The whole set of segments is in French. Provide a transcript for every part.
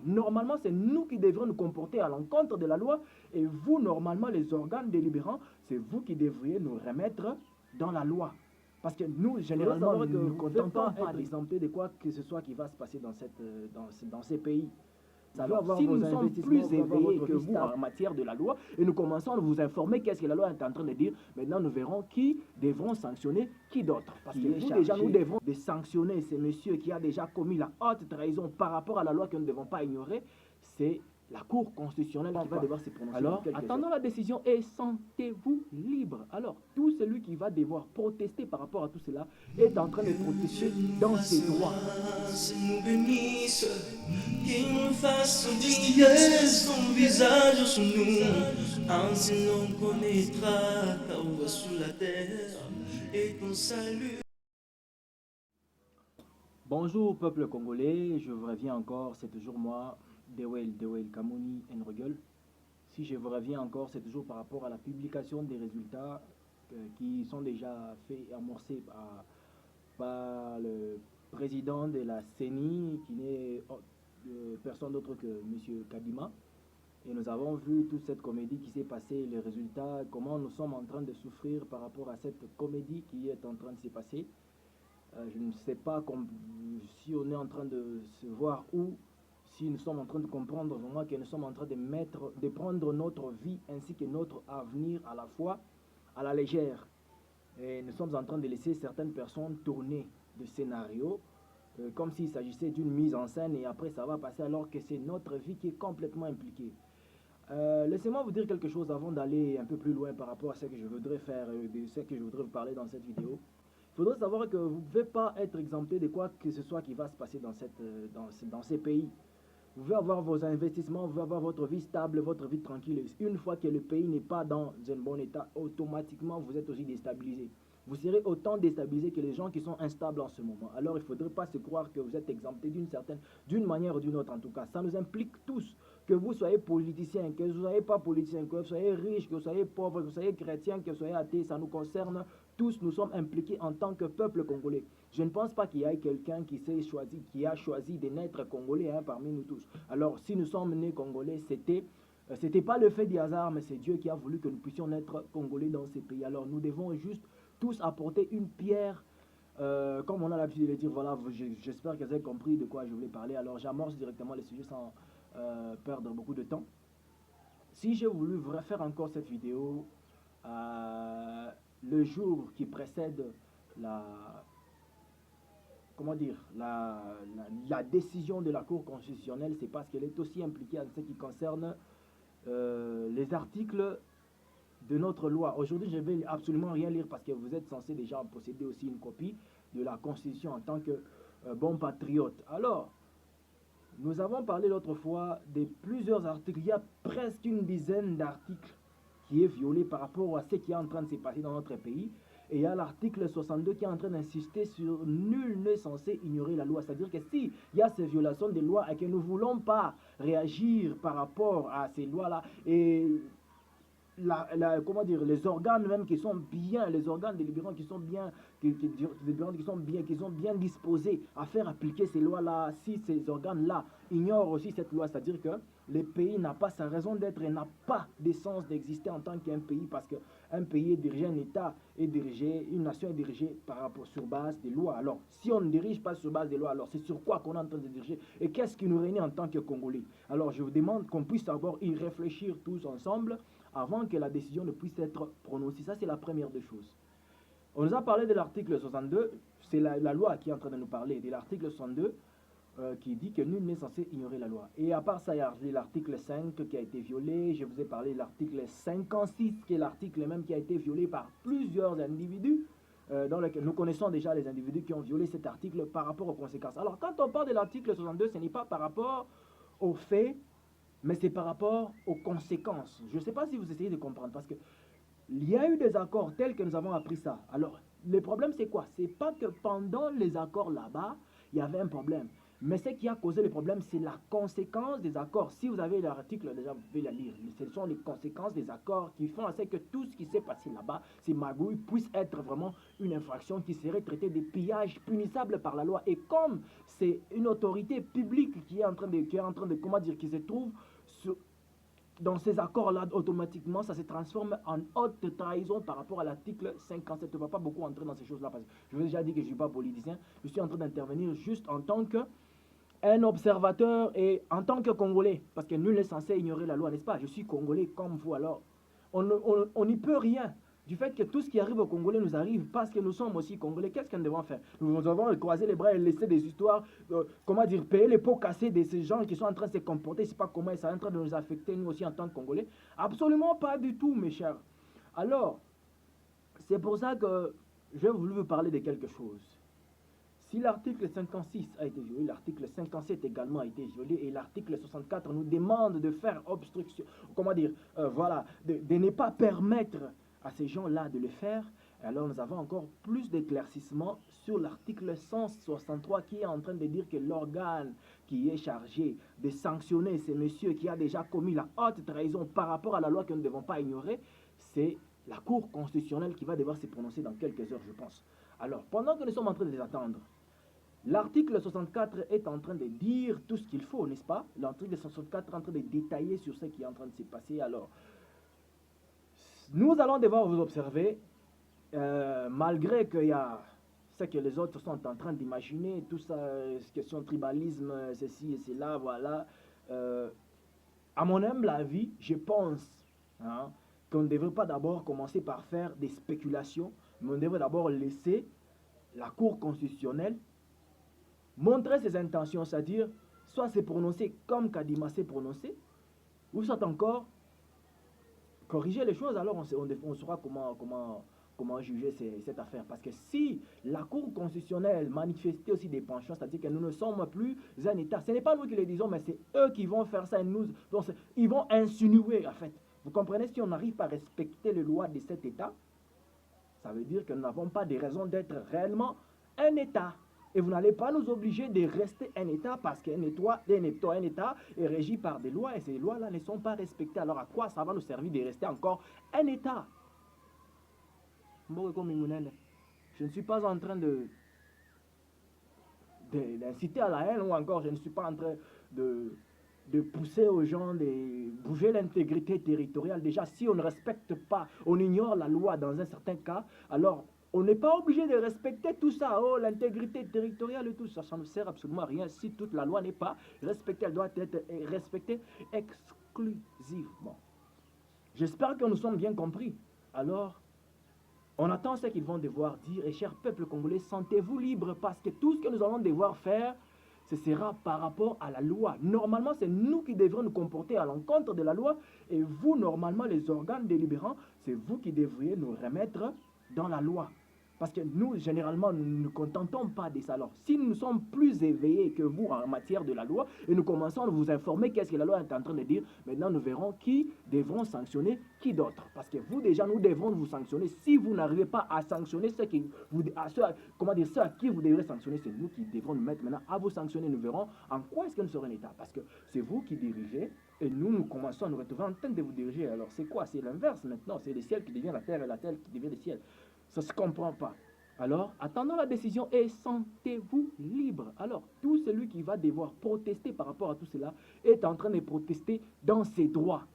normalement, c'est nous qui devrions nous comporter à l'encontre de la loi. Et vous, normalement, les organes délibérants, c'est vous qui devriez nous remettre dans la loi. Parce que nous, généralement, nous ne comptons pas être exemptés de quoi que ce soit qui va se passer dans ces pays. Alors, si nous sommes plus éveillés que vous en matière de la loi, et nous commençons à vous informer qu'est-ce que la loi est en train de dire, maintenant nous verrons qui devront sanctionner qui d'autre. Parce que nous, déjà, nous devons sanctionner ces messieurs qui a déjà commis la haute trahison par rapport à la loi que nous ne devons pas ignorer. C'est la Cour constitutionnelle qui va devoir se prononcer. Alors, attendant la décision et sentez-vous libre. Alors, tout celui qui va devoir protester par rapport à tout cela est en train de protester dans ses droits. Nous bénisse, qu'il nous fasse briller son visage sur nous. Ainsi l'on connaîtra ta voix sur la terre et ton salut. Bonjour peuple congolais, je vous reviens encore, c'est toujours moi, Dewel Kamouni Nrogel. Si je vous reviens encore, c'est toujours par rapport à la publication des résultats qui sont déjà faits et amorcés par le président de la CENI, qui n'est personne d'autre que M. Kadima. Et nous avons vu toute cette comédie qui s'est passée, les résultats, comment nous sommes en train de souffrir par rapport à cette comédie qui est en train de se passer. Je ne sais pas si on est en train de se voir où, si nous sommes en train de comprendre vraiment que nous sommes en train de prendre notre vie ainsi que notre avenir à la fois à la légère. Et nous sommes en train de laisser certaines personnes tourner de scénarios comme s'il s'agissait d'une mise en scène et après ça va passer alors que c'est notre vie qui est complètement impliquée. Laissez-moi vous dire quelque chose avant d'aller un peu plus loin par rapport à ce que je voudrais faire, de ce que je voudrais vous parler dans cette vidéo. Il faudrait savoir que vous ne pouvez pas être exempté de quoi que ce soit qui va se passer dans ces pays. Vous pouvez avoir vos investissements, vous pouvez avoir votre vie stable, votre vie tranquille. Une fois que le pays n'est pas dans un bon état, automatiquement vous êtes aussi déstabilisé. Vous serez autant déstabilisé que les gens qui sont instables en ce moment. Alors il ne faudrait pas se croire que vous êtes exempté d'une manière ou d'une autre en tout cas. Ça nous implique tous, que vous soyez politicien, que vous ne soyez pas politicien, que vous soyez riche, que vous soyez pauvre, que vous soyez chrétien, que vous soyez athée, ça nous concerne tous, nous sommes impliqués en tant que peuple congolais. Je ne pense pas qu'il y ait quelqu'un qui a choisi de naître congolais parmi nous tous. Alors si nous sommes nés congolais, c'était pas le fait du hasard, mais c'est Dieu qui a voulu que nous puissions naître congolais dans ces pays. Alors nous devons juste tous apporter une pierre, comme on a l'habitude de le dire. Voilà, j'espère que vous avez compris de quoi je voulais parler. Alors j'amorce directement le sujet sans perdre beaucoup de temps. Si j'ai voulu faire encore cette vidéo le jour qui précède la décision de la Cour constitutionnelle, c'est parce qu'elle est aussi impliquée en ce qui concerne les articles de notre loi. Aujourd'hui, je ne vais absolument rien lire parce que vous êtes censé déjà posséder aussi une copie de la Constitution en tant que bon patriote. Alors, nous avons parlé l'autre fois de plusieurs articles. Il y a presque une dizaine d'articles qui est violé par rapport à ce qui est en train de se passer dans notre pays. Et il y a l'article 62 qui est en train d'insister sur nul n'est censé ignorer la loi. C'est-à-dire que s'il y a ces violations des lois et que nous ne voulons pas réagir par rapport à ces lois-là, et comment dire, les organes même qui sont bien, les organes délibérants qui sont bien, qui sont bien disposés à faire appliquer ces lois-là, si ces organes-là ignorent aussi cette loi, c'est-à-dire que le pays n'a pas sa raison d'être et n'a pas d'essence d'exister en tant qu'un pays, parce qu'un pays est dirigé, un État est dirigé, une nation est dirigée sur base des lois. Alors, si on ne dirige pas sur base des lois, alors c'est sur quoi qu'on est en train de diriger et qu'est-ce qui nous réunit en tant que Congolais? Alors, je vous demande qu'on puisse d'abord y réfléchir tous ensemble avant que la décision ne puisse être prononcée. Ça, c'est la première des choses. On nous a parlé de l'article 62, c'est la loi qui est en train de nous parler, de l'article 62, qui dit que nul n'est censé ignorer la loi. Et à part ça, il y a l'article 5 qui a été violé. Je vous ai parlé de l'article 56, qui est l'article même qui a été violé par plusieurs individus, dans lequel nous connaissons déjà les individus qui ont violé cet article par rapport aux conséquences. Alors, quand on parle de l'article 62, ce n'est pas par rapport aux faits, mais c'est par rapport aux conséquences. Je ne sais pas si vous essayez de comprendre, parce que il y a eu des accords tels que nous avons appris ça. Alors, le problème, c'est quoi? C'est pas que pendant les accords là-bas, il y avait un problème. Mais ce qui a causé le problème, c'est la conséquence des accords. Si vous avez l'article, déjà, vous pouvez la lire. Ce sont les conséquences des accords qui font en sorte que tout ce qui s'est passé là-bas, ces magouilles, puisse être vraiment une infraction qui serait traitée de pillage punissable par la loi. Et comme c'est une autorité publique qui est en train de comment dire, qui se trouve dans ces accords-là, automatiquement, ça se transforme en haute trahison par rapport à l'article 57. Je ne vais pas beaucoup entrer dans ces choses-là parce que je vous ai déjà dit que je ne suis pas politicien. Je suis en train d'intervenir juste en tant qu'un observateur et en tant que Congolais. Parce que nul n'est censé ignorer la loi, n'est-ce pas? Je suis Congolais comme vous, alors on n'y peut rien. Du fait que tout ce qui arrive aux Congolais nous arrive parce que nous sommes aussi Congolais, qu'est-ce que nous devons faire? Nous devons croiser les bras et laisser des histoires, comment dire, payer les pots cassés de ces gens qui sont en train de se comporter, je ne sais pas comment, ça est en train de nous affecter nous aussi en tant que Congolais. Absolument pas du tout, mes chers. Alors, c'est pour ça que j'ai voulu vous parler de quelque chose. Si l'article 56 a été violé, l'article 57 également a été violé et l'article 64 nous demande de faire obstruction, comment dire, voilà, de ne pas permettre à ces gens-là de le faire, alors nous avons encore plus d'éclaircissements sur l'article 163 qui est en train de dire que l'organe qui est chargé de sanctionner ces messieurs qui a déjà commis la haute trahison par rapport à la loi que nous ne devons pas ignorer, c'est la Cour constitutionnelle qui va devoir se prononcer dans quelques heures, je pense. Alors, pendant que nous sommes en train de les attendre, l'article 64 est en train de dire tout ce qu'il faut, n'est-ce pas? L'article 64 est en train de détailler sur ce qui est en train de se passer. Alors, nous allons devoir vous observer, malgré qu'il y a ce que les autres sont en train d'imaginer, tout ça, question de tribalisme, ceci et cela, voilà. À mon humble avis, je pense qu'on ne devrait pas d'abord commencer par faire des spéculations, mais on devrait d'abord laisser la Cour constitutionnelle montrer ses intentions, c'est-à-dire soit se prononcer comme Kadima s'est prononcé, ou soit encore corriger les choses, alors on saura comment juger cette affaire. Parce que si la Cour constitutionnelle manifestait aussi des penchants, c'est-à-dire que nous ne sommes plus un État, ce n'est pas nous qui le disons, mais c'est eux qui vont faire ça, donc ils vont insinuer, en fait. Vous comprenez, si on n'arrive pas à respecter les lois de cet État, ça veut dire que nous n'avons pas de raison d'être réellement un État. Et vous n'allez pas nous obliger de rester un État parce qu'un État est régi par des lois et ces lois-là ne sont pas respectées. Alors à quoi ça va nous servir de rester encore un État? Je ne suis pas en train d'inciter à la haine ou encore je ne suis pas en train de pousser aux gens de bouger l'intégrité territoriale. Déjà, si on ne respecte pas, on ignore la loi dans un certain cas, alors on n'est pas obligé de respecter tout ça. Oh, l'intégrité territoriale et tout ça, ça ne sert absolument à rien si toute la loi n'est pas respectée. Elle doit être respectée exclusivement. J'espère que nous sommes bien compris. Alors, on attend ce qu'ils vont devoir dire. Et cher peuple congolais, sentez-vous libre parce que tout ce que nous allons devoir faire, ce sera par rapport à la loi. Normalement, c'est nous qui devrons nous comporter à l'encontre de la loi. Et vous, normalement, les organes délibérants, c'est vous qui devriez nous remettre dans la loi. Parce que nous, généralement, nous ne nous contentons pas de ça. Alors, si nous sommes plus éveillés que vous en matière de la loi, et nous commençons à vous informer qu'est-ce que la loi est en train de dire, maintenant nous verrons qui devront sanctionner qui d'autre. Parce que vous, déjà, nous devrons vous sanctionner. Si vous n'arrivez pas à sanctionner ceux à qui vous devrez sanctionner, c'est nous qui devrons nous mettre maintenant à vous sanctionner. Nous verrons en quoi est-ce que nous serons un État. Parce que c'est vous qui dirigez, et nous commençons à nous retrouver en train de vous diriger. Alors, c'est quoi? C'est l'inverse maintenant. C'est le ciel qui devient la terre et la terre qui devient le ciel. Ça ne se comprend pas. Alors, attendons la décision et sentez-vous libre. Alors, tout celui qui va devoir protester par rapport à tout cela est en train de protester dans ses droits.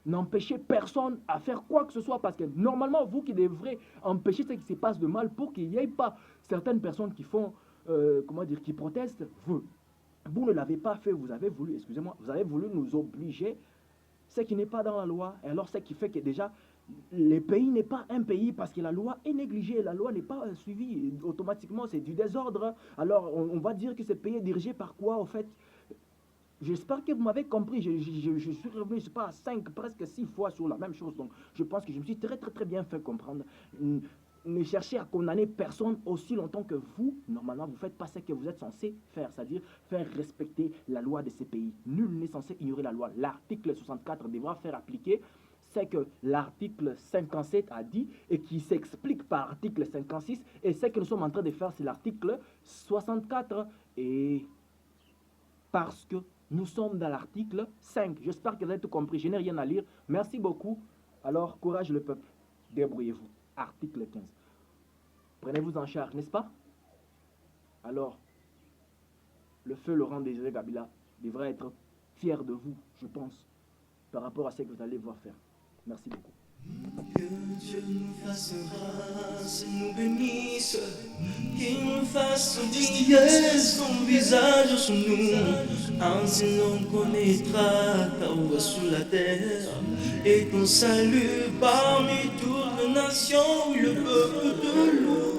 N'empêchez personne à faire quoi que ce soit parce que normalement, vous qui devrez empêcher ce qui se passe de mal pour qu'il n'y ait pas certaines personnes qui font, qui protestent, vous ne l'avez pas fait, vous avez voulu nous obliger, ce qui n'est pas dans la loi. Et alors, ce qui fait que déjà, le pays n'est pas un pays parce que la loi est négligée, la loi n'est pas suivie, automatiquement c'est du désordre. Alors on va dire que ce pays est dirigé par quoi au fait? J'espère que vous m'avez compris, je suis revenu, je sais pas, 5, presque 6 fois sur la même chose, donc je pense que je me suis très bien fait comprendre. Ne cherchez à condamner personne aussi longtemps que vous, normalement, vous ne faites pas ce que vous êtes censé faire, c'est-à-dire faire respecter la loi de ces pays. Nul n'est censé ignorer la loi. L'article 64 devra faire appliquer c'est que l'article 57 a dit et qui s'explique par l'article 56 et ce que nous sommes en train de faire c'est l'article 64 et parce que nous sommes dans l'article 5. J'espère que vous avez tout compris. Je n'ai rien à lire. Merci beaucoup. Alors, courage le peuple. Débrouillez-vous. Article 15. Prenez-vous en charge, n'est-ce pas? Alors, le feu Laurent Désiré Kabila devrait être fier de vous, je pense, par rapport à ce que vous allez voir faire. Merci beaucoup. Que Dieu nous fasse grâce, nous bénisse, qu'il nous fasse briller son visage sur nous. Ainsi l'on connaîtra ta voix sous la terre et ton salut parmi toutes les nations, le peuple de l'eau.